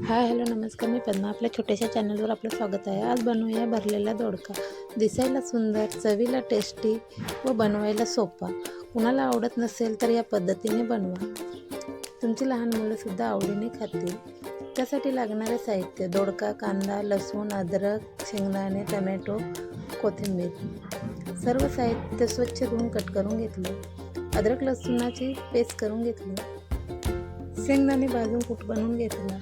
Hi hello नमस्कार, मी पद्मा. आपल्या छोट्याशा चॅनलवर आपलं स्वागत आहे. आज बनवूया भरलेला दोडका. दिसायला सुंदर, चवीला टेस्टी व बनवायला सोपा. कुणाला आवडत नसेल तर या पद्धतीने बनवा. तुमची लहान मुलंसुद्धा आवडीने खातील. त्यासाठी लागणारे साहित्य: दोडका, कांदा, लसूण, अद्रक, शेंगदाणे, टमॅटो, कोथिंबीर. सर्व साहित्य स्वच्छ धुवून कट करून घेतले. अद्रक लसूणाची पेस्ट करून घेतली. शेंगदाणे भाजून कूट बनवून घेतला.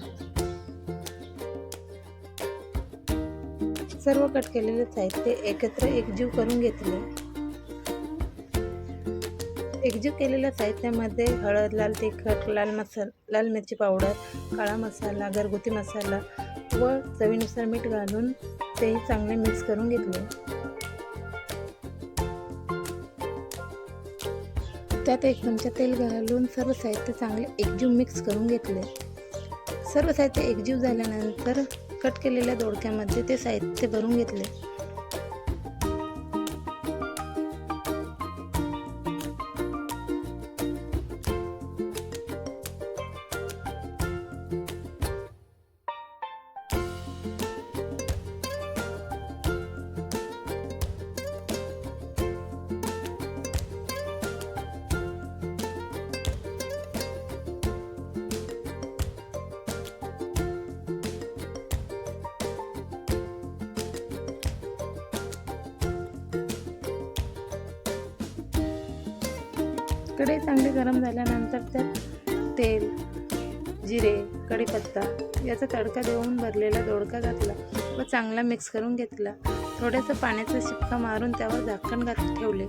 सर्व कट केलेले साहित्य एकत्र एकजीव करून घेतले. एकजीव केलेल्या साहित्यामध्ये हळद, लाल तिखट, लाल मिरची पावडर, काळा मसाला, घरगुती मसाला व चवीनुसार मीठ घालून तेही चांगले मिक्स करून घेतले. त्यात 1 चमचा तेल घालून सर्व साहित्य चांगले एकजीव मिक्स करून घेतले. सर्व साहित्य एकजीव झाल्यानंतर कट केलेल्या दोडक्यामध्ये ते साहित्य भरून घेतले. कढई चांगली गरम झाल्यानंतर त्यात तेल, जिरे, कढीपत्ता याचा तडका देऊन भरलेला दोडका घातला व चांगला मिक्स करून घेतला. थोड्यासा पाण्याचा शिपका मारून त्यावर झाकण ठेवले.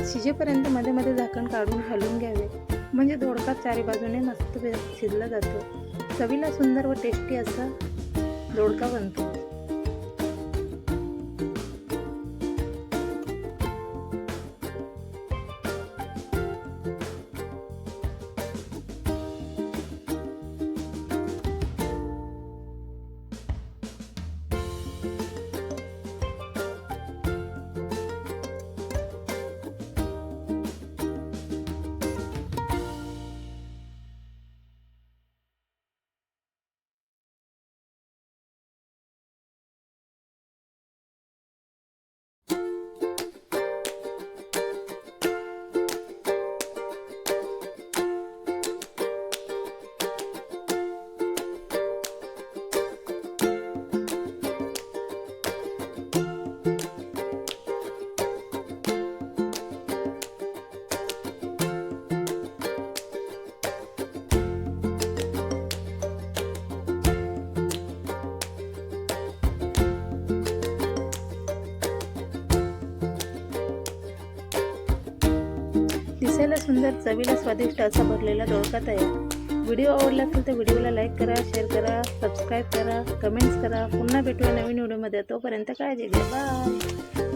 शिजेपर्यंत मध्ये मध्ये झाकण काढून हलवून घ्यावे, म्हणजे दोडका चारी बाजूने मस्त शिजला जातो. चवीला सुंदर व टेस्टी असा दोडका बनतो. दिसायला सुंदर, चवीला स्वादिष्ट असा भरलेला दोडका तयार. व्हिडिओ आवडला असेल तर व्हिडिओला लाईक करा, शेअर करा, सबस्क्राईब करा, कमेंट्स करा. पुन्हा भेटूया नवीन व्हिडिओमध्ये. तोपर्यंत काळजी घ्या. बाय.